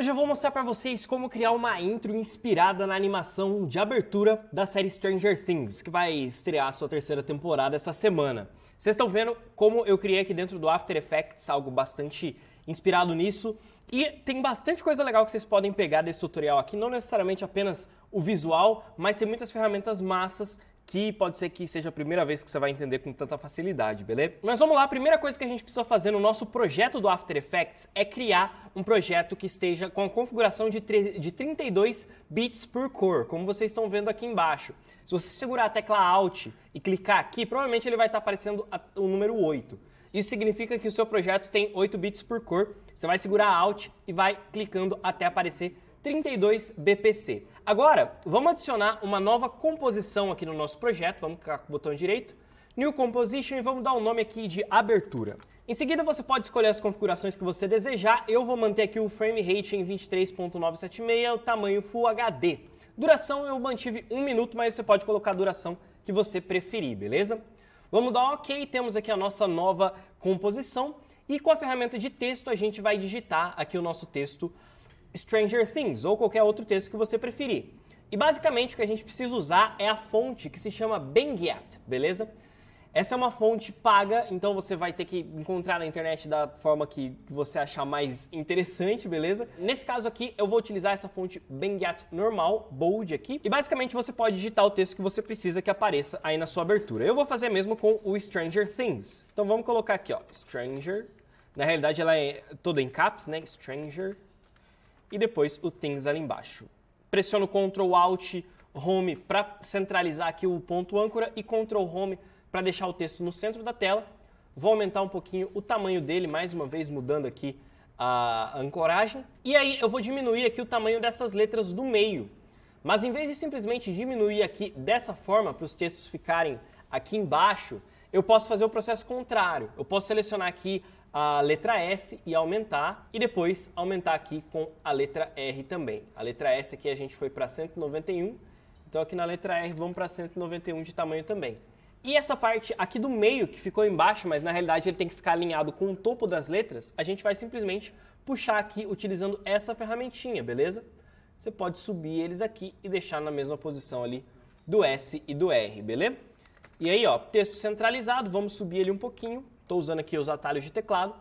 Hoje eu vou mostrar para vocês como criar uma intro inspirada na animação de abertura da série Stranger Things, que vai estrear a sua terceira temporada essa semana. Vocês estão vendo como eu criei aqui dentro do After Effects, algo bastante inspirado nisso. E tem bastante coisa legal que vocês podem pegar desse tutorial aqui, não necessariamente apenas o visual, mas tem muitas ferramentas massas que pode ser que seja a primeira vez que você vai entender com tanta facilidade, beleza? Mas vamos lá, a primeira coisa que a gente precisa fazer no nosso projeto do After Effects é criar um projeto que esteja com a configuração de 32 bits por cor, como vocês estão vendo aqui embaixo. Se você segurar a tecla Alt e clicar aqui, provavelmente ele vai estar aparecendo o número 8. Isso significa que o seu projeto tem 8 bits por cor. Você vai segurar Alt e vai clicando até aparecer 32 BPC. Agora, vamos adicionar uma nova composição aqui no nosso projeto. Vamos clicar com o botão direito, New Composition, e vamos dar um nome aqui de abertura. Em seguida, você pode escolher as configurações que você desejar. Eu vou manter aqui o frame rate em 23.976, o tamanho Full HD. Duração eu mantive 1 minuto, mas você pode colocar a duração que você preferir, beleza? Vamos dar um OK, temos aqui a nossa nova composição. E com a ferramenta de texto, a gente vai digitar aqui o nosso texto Stranger Things, ou qualquer outro texto que você preferir. E basicamente o que a gente precisa usar é a fonte que se chama Benguet, beleza? Essa é uma fonte paga, então você vai ter que encontrar na internet da forma que você achar mais interessante, beleza? Nesse caso aqui, eu vou utilizar essa fonte Benguet normal, bold aqui, e basicamente você pode digitar o texto que você precisa que apareça aí na sua abertura. Eu vou fazer mesmo com o Stranger Things. Então vamos colocar aqui, ó, Stranger. Na realidade ela é toda em caps, né? Stranger. E depois o Things ali embaixo. Pressiono Ctrl Alt Home para centralizar aqui o ponto âncora e Ctrl Home para deixar o texto no centro da tela. Vou aumentar um pouquinho o tamanho dele, mais uma vez mudando aqui a ancoragem. E aí eu vou diminuir aqui o tamanho dessas letras do meio. Mas em vez de simplesmente diminuir aqui dessa forma para os textos ficarem aqui embaixo, eu posso fazer o processo contrário. Eu posso selecionar aqui a letra S e aumentar, e depois aumentar aqui com a letra R também. A letra S aqui a gente foi para 191, então aqui na letra R vamos para 191 de tamanho também. E essa parte aqui do meio que ficou embaixo, mas na realidade ele tem que ficar alinhado com o topo das letras, a gente vai simplesmente puxar aqui utilizando essa ferramentinha, beleza? Você pode subir eles aqui e deixar na mesma posição ali do S e do R, beleza? E aí, ó, texto centralizado, vamos subir ele um pouquinho. Estou usando aqui os atalhos de teclado,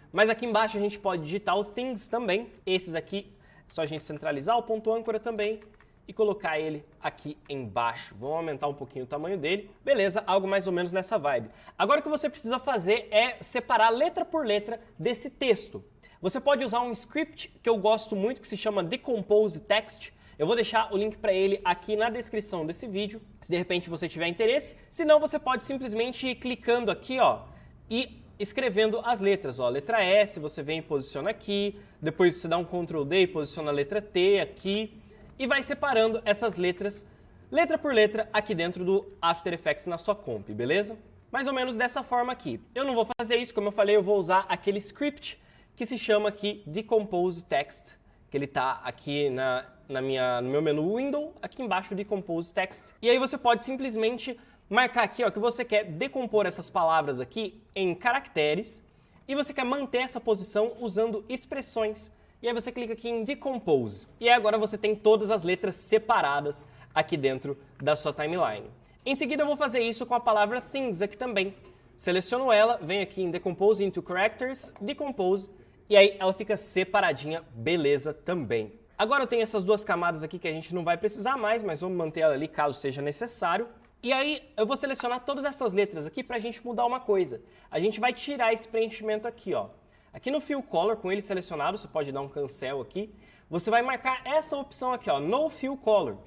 mas aqui embaixo a gente pode digitar o Things também. Esses aqui, é só a gente centralizar o ponto âncora também e colocar ele aqui embaixo. Vamos aumentar um pouquinho o tamanho dele. Beleza, algo mais ou menos nessa vibe. Agora o que você precisa fazer é separar letra por letra desse texto. Você pode usar um script que eu gosto muito, que se chama Decompose Text. Eu vou deixar o link para ele aqui na descrição desse vídeo, se de repente você tiver interesse. Se não, você pode simplesmente ir clicando aqui, ó, e escrevendo as letras, ó, letra S, você vem e posiciona aqui, depois você dá um Ctrl D e posiciona a letra T aqui, e vai separando essas letras, letra por letra, aqui dentro do After Effects na sua comp, beleza? Mais ou menos dessa forma aqui. Eu não vou fazer isso, como eu falei, eu vou usar aquele script que se chama aqui Decompose Text, que ele tá aqui no meu menu Window, aqui embaixo Decompose Text, e aí você pode simplesmente marcar aqui, ó, que você quer decompor essas palavras aqui em caracteres e você quer manter essa posição usando expressões. E aí você clica aqui em Decompose. E aí agora você tem todas as letras separadas aqui dentro da sua timeline. Em seguida eu vou fazer isso com a palavra Things aqui também. Seleciono ela, venho aqui em Decompose into Characters, Decompose, e aí ela fica separadinha, beleza também. Agora eu tenho essas duas camadas aqui que a gente não vai precisar mais, mas vamos manter ela ali caso seja necessário. E aí eu vou selecionar todas essas letras aqui para a gente mudar uma coisa. A gente vai tirar esse preenchimento aqui, ó. Aqui no Fill Color, com ele selecionado, você pode dar um cancel aqui. Você vai marcar essa opção aqui, ó, No Fill Color.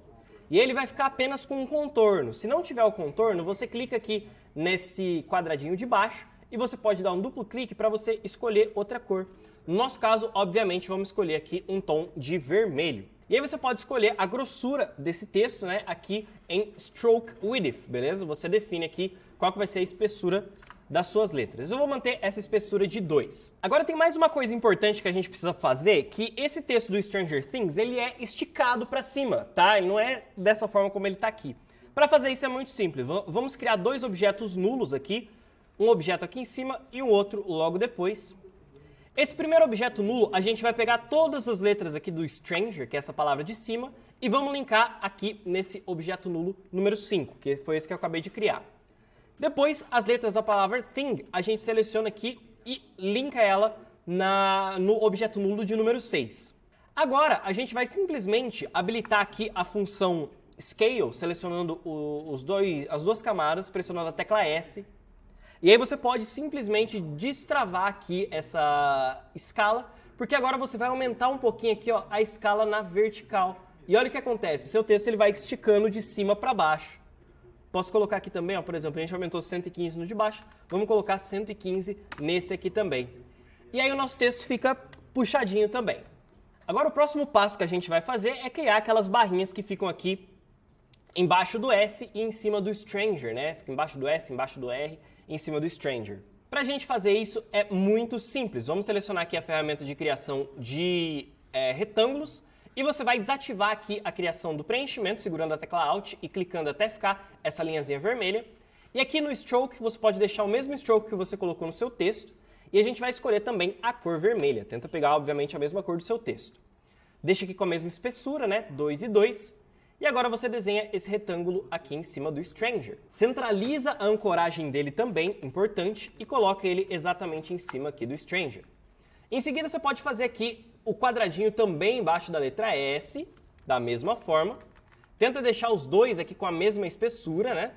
E ele vai ficar apenas com um contorno. Se não tiver o contorno, você clica aqui nesse quadradinho de baixo e você pode dar um duplo clique para você escolher outra cor. No nosso caso, obviamente, vamos escolher aqui um tom de vermelho. E aí você pode escolher a grossura desse texto, né, aqui em Stroke Width, beleza? Você define aqui qual que vai ser a espessura das suas letras. Eu vou manter essa espessura de 2. Agora tem mais uma coisa importante que a gente precisa fazer, que esse texto do Stranger Things, ele é esticado para cima, tá? Ele não é dessa forma como ele está aqui. Para fazer isso é muito simples. Vamos criar dois objetos nulos aqui, um objeto aqui em cima e um outro logo depois. Esse primeiro objeto nulo, a gente vai pegar todas as letras aqui do stranger, que é essa palavra de cima, e vamos linkar aqui nesse objeto nulo número 5, que foi esse que eu acabei de criar. Depois, as letras da palavra thing, a gente seleciona aqui e linka ela no objeto nulo de número 6. Agora, a gente vai simplesmente habilitar aqui a função scale, selecionando as duas camadas, pressionando a tecla S. E aí você pode simplesmente destravar aqui essa escala, porque agora você vai aumentar um pouquinho aqui, ó, a escala na vertical. E olha o que acontece, o seu texto ele vai esticando de cima para baixo. Posso colocar aqui também, ó, por exemplo, a gente aumentou 115 no de baixo, vamos colocar 115 nesse aqui também. E aí o nosso texto fica puxadinho também. Agora o próximo passo que a gente vai fazer é criar aquelas barrinhas que ficam aqui embaixo do S e em cima do stranger, né? Fica embaixo do S, embaixo do R, em cima do stranger. Para a gente fazer isso é muito simples. Vamos selecionar aqui a ferramenta de criação de retângulos e você vai desativar aqui a criação do preenchimento, segurando a tecla Alt e clicando até ficar essa linhazinha vermelha. E aqui no stroke você pode deixar o mesmo stroke que você colocou no seu texto e a gente vai escolher também a cor vermelha. Tenta pegar, obviamente, a mesma cor do seu texto. Deixa aqui com a mesma espessura, né? 2 e 2. E agora você desenha esse retângulo aqui em cima do stranger. Centraliza a ancoragem dele também, importante, e coloca ele exatamente em cima aqui do stranger. Em seguida você pode fazer aqui o quadradinho também embaixo da letra S, da mesma forma. Tenta deixar os dois aqui com a mesma espessura, né?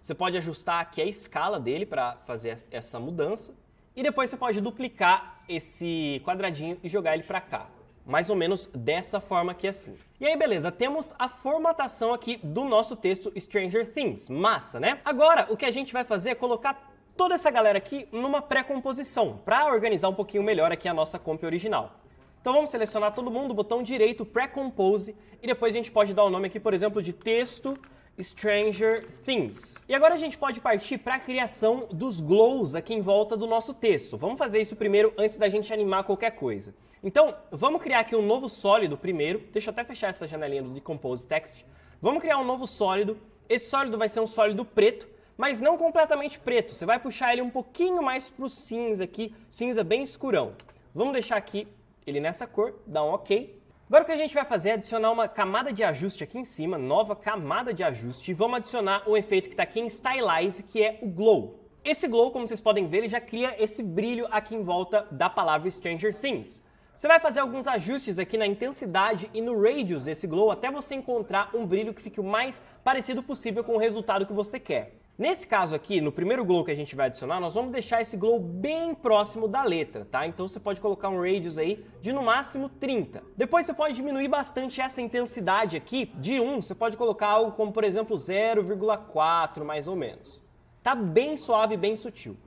Você pode ajustar aqui a escala dele para fazer essa mudança. E depois você pode duplicar esse quadradinho e jogar ele para cá. Mais ou menos dessa forma aqui assim. E aí, beleza, temos a formatação aqui do nosso texto Stranger Things. Massa, né? Agora, o que a gente vai fazer é colocar toda essa galera aqui numa pré-composição, para organizar um pouquinho melhor aqui a nossa comp original. Então vamos selecionar todo mundo, botão direito, Pré-Compose, e depois a gente pode dar o nome aqui, por exemplo, de texto Stranger Things. E agora a gente pode partir para a criação dos glows aqui em volta do nosso texto. Vamos fazer isso primeiro antes da gente animar qualquer coisa. Então, vamos criar aqui um novo sólido primeiro. Deixa eu até fechar essa janelinha do Decompose Text. Vamos criar um novo sólido. Esse sólido vai ser um sólido preto, mas não completamente preto. Você vai puxar ele um pouquinho mais para o cinza aqui, cinza bem escurão. Vamos deixar aqui ele nessa cor, dá um OK. Agora o que a gente vai fazer é adicionar uma camada de ajuste aqui em cima, nova camada de ajuste, e vamos adicionar um efeito que está aqui em Stylize, que é o Glow. Esse Glow, como vocês podem ver, ele já cria esse brilho aqui em volta da palavra Stranger Things. Você vai fazer alguns ajustes aqui na intensidade e no radius desse Glow até você encontrar um brilho que fique o mais parecido possível com o resultado que você quer. Nesse caso aqui, no primeiro glow que a gente vai adicionar, nós vamos deixar esse glow bem próximo da letra, tá? Então você pode colocar um radius aí de no máximo 30. Depois você pode diminuir bastante essa intensidade aqui, de 1, você pode colocar algo como, por exemplo, 0,4 mais ou menos. Tá bem suave, bem sutil.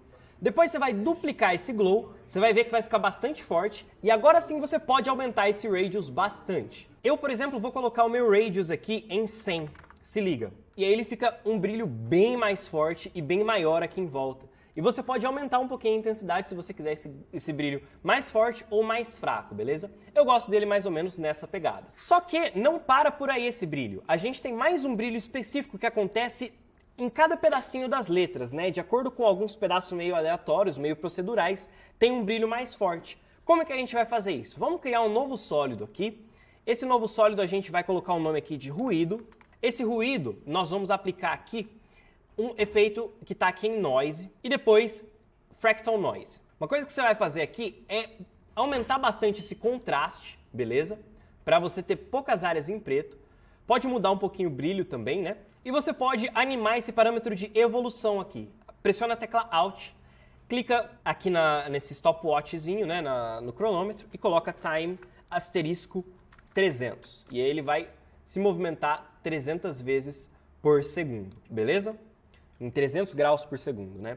Depois você vai duplicar esse glow, você vai ver que vai ficar bastante forte, e agora sim você pode aumentar esse radius bastante. Eu, por exemplo, vou colocar o meu radius aqui em 100, se liga. E aí ele fica um brilho bem mais forte e bem maior aqui em volta. E você pode aumentar um pouquinho a intensidade se você quiser esse brilho mais forte ou mais fraco, beleza? Eu gosto dele mais ou menos nessa pegada. Só que não para por aí esse brilho. A gente tem mais um brilho específico que acontece em cada pedacinho das letras, né? De acordo com alguns pedaços meio aleatórios, meio procedurais, tem um brilho mais forte. Como é que a gente vai fazer isso? Vamos criar um novo sólido aqui. Esse novo sólido a gente vai colocar um nome aqui de ruído. Esse ruído, nós vamos aplicar aqui um efeito que está aqui em Noise e depois Fractal Noise. Uma coisa que você vai fazer aqui é aumentar bastante esse contraste, beleza? Para você ter poucas áreas em preto. Pode mudar um pouquinho o brilho também, né? E você pode animar esse parâmetro de evolução aqui. Pressiona a tecla Alt, clica aqui nesse stopwatchzinho, né, no cronômetro e coloca Time asterisco 300. E aí ele vai se movimentar 300 vezes por segundo, beleza? Em 300 graus por segundo, né?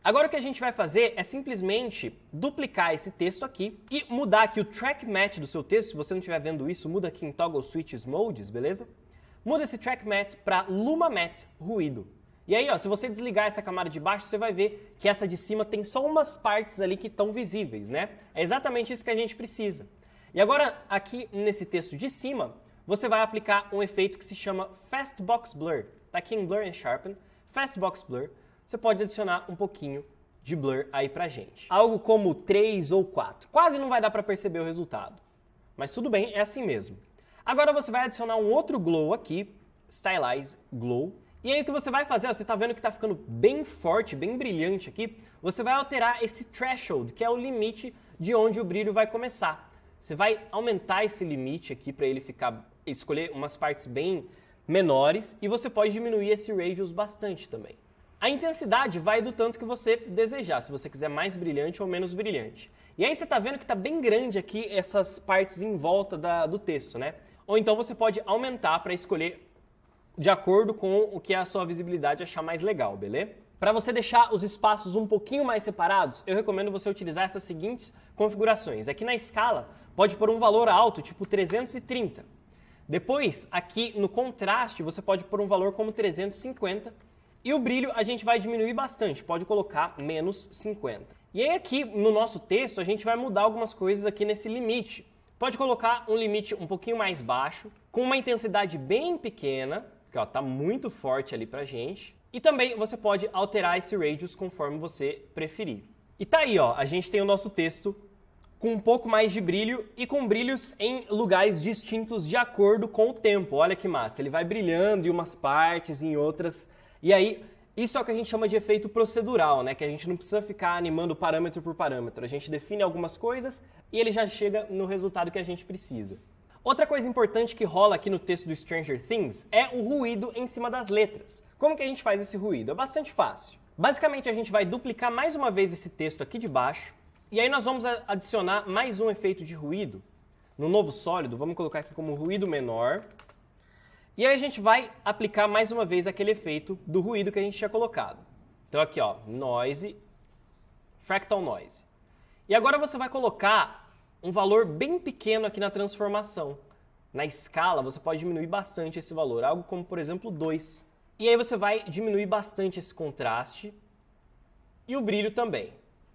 Agora o que a gente vai fazer é simplesmente duplicar esse texto aqui e mudar aqui o track match do seu texto. Se você não estiver vendo isso, muda aqui em Toggle Switches Modes, beleza? Muda esse track match para Luma Matte ruído. E aí, ó, se você desligar essa camada de baixo, você vai ver que essa de cima tem só umas partes ali que estão visíveis, né? É exatamente isso que a gente precisa. E agora, aqui nesse texto de cima, você vai aplicar um efeito que se chama Fast Box Blur. Tá aqui em Blur and Sharpen, Fast Box Blur. Você pode adicionar um pouquinho de blur aí pra gente. Algo como 3 ou 4. Quase não vai dar pra perceber o resultado. Mas tudo bem, é assim mesmo. Agora você vai adicionar um outro glow aqui, Stylize Glow. E aí o que você vai fazer, ó, você tá vendo que tá ficando bem forte, bem brilhante aqui, você vai alterar esse threshold, que é o limite de onde o brilho vai começar. Você vai aumentar esse limite aqui para ele escolher umas partes bem menores e você pode diminuir esse radius bastante também. A intensidade vai do tanto que você desejar, se você quiser mais brilhante ou menos brilhante. E aí você tá vendo que tá bem grande aqui essas partes em volta do texto, né? Ou então você pode aumentar para escolher de acordo com o que a sua visibilidade achar mais legal, beleza? Para você deixar os espaços um pouquinho mais separados, eu recomendo você utilizar essas seguintes configurações. Aqui na escala, pode pôr um valor alto, tipo 330. Depois, aqui no contraste, você pode pôr um valor como 350. E o brilho a gente vai diminuir bastante, pode colocar menos 50. E aí aqui no nosso texto, a gente vai mudar algumas coisas aqui nesse limite. Pode colocar um limite um pouquinho mais baixo, com uma intensidade bem pequena, que ó, tá muito forte ali pra gente. E também você pode alterar esse radius conforme você preferir. E tá aí, ó, a gente tem o nosso texto com um pouco mais de brilho e com brilhos em lugares distintos de acordo com o tempo. Olha que massa, ele vai brilhando em umas partes, em outras. E aí, isso é o que a gente chama de efeito procedural, né? Que a gente não precisa ficar animando parâmetro por parâmetro. A gente define algumas coisas e ele já chega no resultado que a gente precisa. Outra coisa importante que rola aqui no texto do Stranger Things é o ruído em cima das letras. Como que a gente faz esse ruído? É bastante fácil. Basicamente, a gente vai duplicar mais uma vez esse texto aqui de baixo, e aí nós vamos adicionar mais um efeito de ruído no novo sólido. Vamos colocar aqui como ruído menor. E aí a gente vai aplicar mais uma vez aquele efeito do ruído que a gente tinha colocado. Então aqui, ó, noise, fractal noise. E agora você vai colocar um valor bem pequeno aqui na transformação. Na escala, você pode diminuir bastante esse valor, algo como, por exemplo, 2. E aí você vai diminuir bastante esse contraste e o brilho também,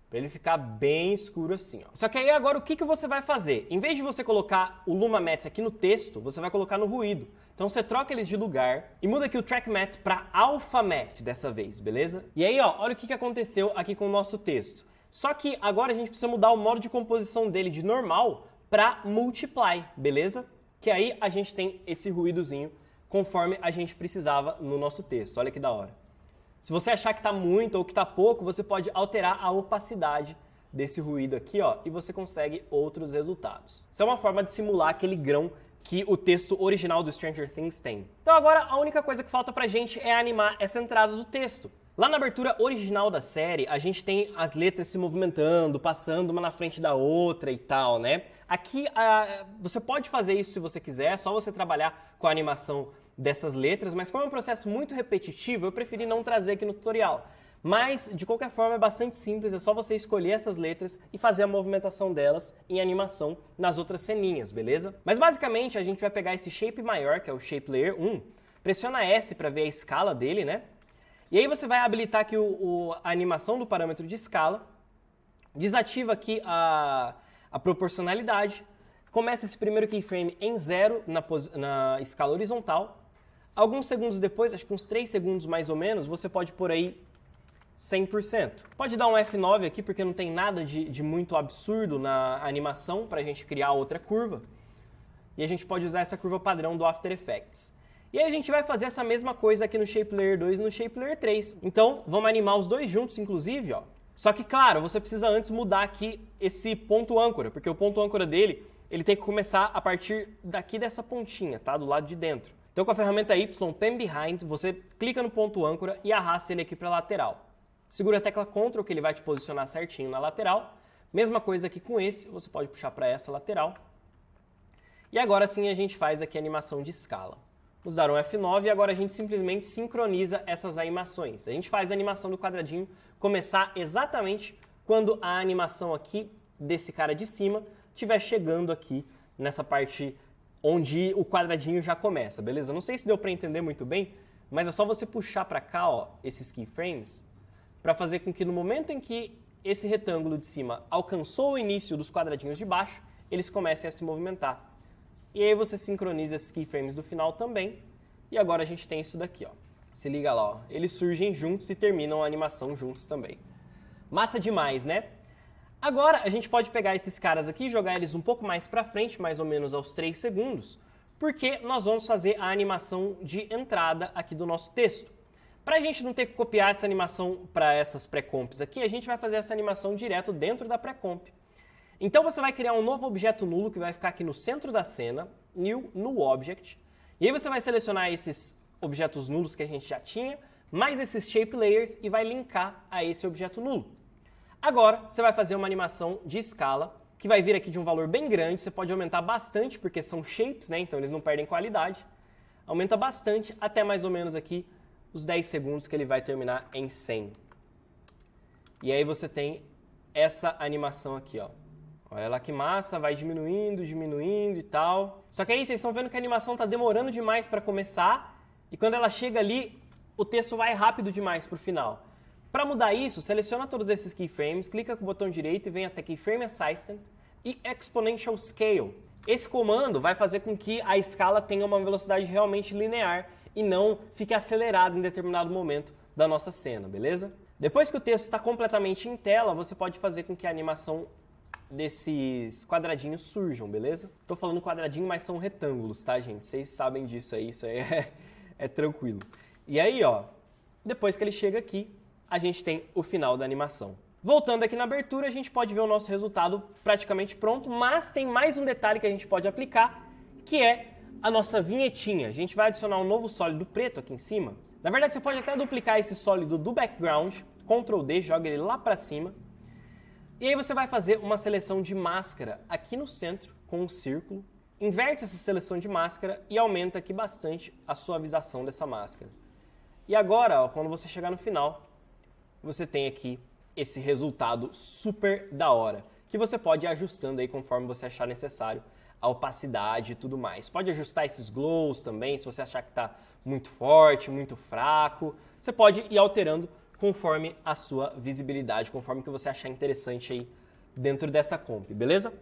para ele ficar bem escuro assim, ó. Só que aí agora o que você vai fazer? Em vez de você colocar o Luma Matte aqui no texto, você vai colocar no ruído. Então você troca eles de lugar e muda aqui o Track Matte para Alpha Matte dessa vez, beleza? E aí, ó, olha o que aconteceu aqui com o nosso texto. Só que agora a gente precisa mudar o modo de composição dele de normal para Multiply, beleza? Que aí a gente tem esse ruídozinho conforme a gente precisava no nosso texto. Olha que da hora. Se você achar que está muito ou que está pouco, você pode alterar a opacidade desse ruído aqui, ó, e você consegue outros resultados. Isso é uma forma de simular aquele grão que o texto original do Stranger Things tem. Então agora a única coisa que falta pra gente é animar essa entrada do texto. Lá na abertura original da série, a gente tem as letras se movimentando, passando uma na frente da outra e tal, né? Aqui, você pode fazer isso se você quiser, é só você trabalhar com a animação dessas letras, mas como é um processo muito repetitivo, eu preferi não trazer aqui no tutorial. Mas, de qualquer forma, é bastante simples, é só você escolher essas letras e fazer a movimentação delas em animação nas outras ceninhas, beleza? Mas, basicamente, a gente vai pegar esse shape maior, que é o Shape Layer 1, pressiona S para ver a escala dele, né? E aí você vai habilitar aqui a animação do parâmetro de escala, desativa aqui a proporcionalidade, começa esse primeiro keyframe em 0 na escala horizontal. Alguns segundos depois, acho que uns 3 segundos mais ou menos, você pode pôr aí 100%. Pode dar um F9 aqui, porque não tem nada de muito absurdo na animação para a gente criar outra curva. E a gente pode usar essa curva padrão do After Effects. E aí a gente vai fazer essa mesma coisa aqui no Shape Layer 2 e no Shape Layer 3. Então, vamos animar os dois juntos, inclusive, ó. Só que, claro, você precisa antes mudar aqui esse ponto âncora, porque o ponto âncora dele, ele tem que começar a partir daqui dessa pontinha, tá? Do lado de dentro. Então, com a ferramenta Y, Pen Behind, você clica no ponto âncora e arrasta ele aqui para a lateral. Segura a tecla Ctrl, que ele vai te posicionar certinho na lateral. Mesma coisa aqui com esse, você pode puxar para essa lateral. E agora sim a gente faz aqui a animação de escala. Usaram F9 e agora a gente simplesmente sincroniza essas animações. A gente faz a animação do quadradinho começar exatamente quando a animação aqui desse cara de cima estiver chegando aqui nessa parte onde o quadradinho já começa, beleza? Não sei se deu para entender muito bem, mas é só você puxar para cá, ó, esses keyframes, para fazer com que no momento em que esse retângulo de cima alcançou o início dos quadradinhos de baixo, eles comecem a se movimentar. E aí você sincroniza esses keyframes do final também. E agora a gente tem isso daqui, ó. Se liga lá, ó. Eles surgem juntos e terminam a animação juntos também. Massa demais, né? Agora a gente pode pegar esses caras aqui e jogar eles um pouco mais pra frente, mais ou menos aos 3 segundos, porque nós vamos fazer a animação de entrada aqui do nosso texto. Para a gente não ter que copiar essa animação para essas pré-comps aqui, a gente vai fazer essa animação direto dentro da pré-comp. Então você vai criar um novo objeto nulo que vai ficar aqui no centro da cena, new Object, e aí você vai selecionar esses objetos nulos que a gente já tinha, mais esses shape layers e vai linkar a esse objeto nulo. Agora você vai fazer uma animação de escala, que vai vir aqui de um valor bem grande, você pode aumentar bastante porque são shapes, né? Então eles não perdem qualidade. Aumenta bastante até mais ou menos aqui os 10 segundos que ele vai terminar em 100. E aí você tem essa animação aqui, ó. Olha lá que massa, vai diminuindo, diminuindo e tal. Só que aí vocês estão vendo que a animação está demorando demais para começar e quando ela chega ali, o texto vai rápido demais para o final. Para mudar isso, seleciona todos esses keyframes, clica com o botão direito e vem até Keyframe Assistant e Exponential Scale. Esse comando vai fazer com que a escala tenha uma velocidade realmente linear e não fique acelerado em determinado momento da nossa cena, beleza? Depois que o texto está completamente em tela, você pode fazer com que a animação desses quadradinhos surjam, beleza? Tô falando quadradinho, mas são retângulos, tá, gente? Vocês sabem disso aí, isso aí é tranquilo. E aí, ó, depois que ele chega aqui, a gente tem o final da animação. Voltando aqui na abertura, a gente pode ver o nosso resultado praticamente pronto, mas tem mais um detalhe que a gente pode aplicar, que é a nossa vinhetinha. A gente vai adicionar um novo sólido preto aqui em cima. Na verdade, você pode até duplicar esse sólido do background, Ctrl D, joga ele lá para cima. E aí você vai fazer uma seleção de máscara aqui no centro, com um círculo. Inverte essa seleção de máscara e aumenta aqui bastante a suavização dessa máscara. E agora, ó, quando você chegar no final, você tem aqui esse resultado super da hora, que você pode ir ajustando aí conforme você achar necessário, a opacidade e tudo mais. Pode ajustar esses glows também, se você achar que está muito forte, muito fraco. Você pode ir alterando conforme a sua visibilidade, conforme que você achar interessante aí dentro dessa comp, beleza?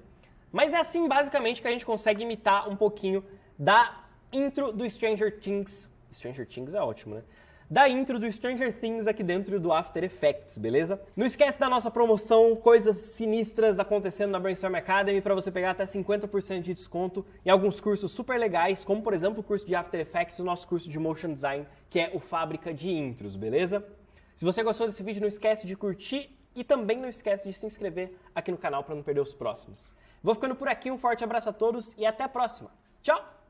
Mas é assim basicamente que a gente consegue imitar um pouquinho da intro do Stranger Things. Stranger Things é ótimo, né? Da intro do Stranger Things aqui dentro do After Effects, beleza? Não esquece da nossa promoção, coisas sinistras acontecendo na Brainstorm Academy para você pegar até 50% de desconto em alguns cursos super legais, como por exemplo o curso de After Effects e o nosso curso de Motion Design, que é o Fábrica de Intros, beleza? Se você gostou desse vídeo, não esquece de curtir e também não esquece de se inscrever aqui no canal para não perder os próximos. Vou ficando por aqui, um forte abraço a todos e até a próxima. Tchau!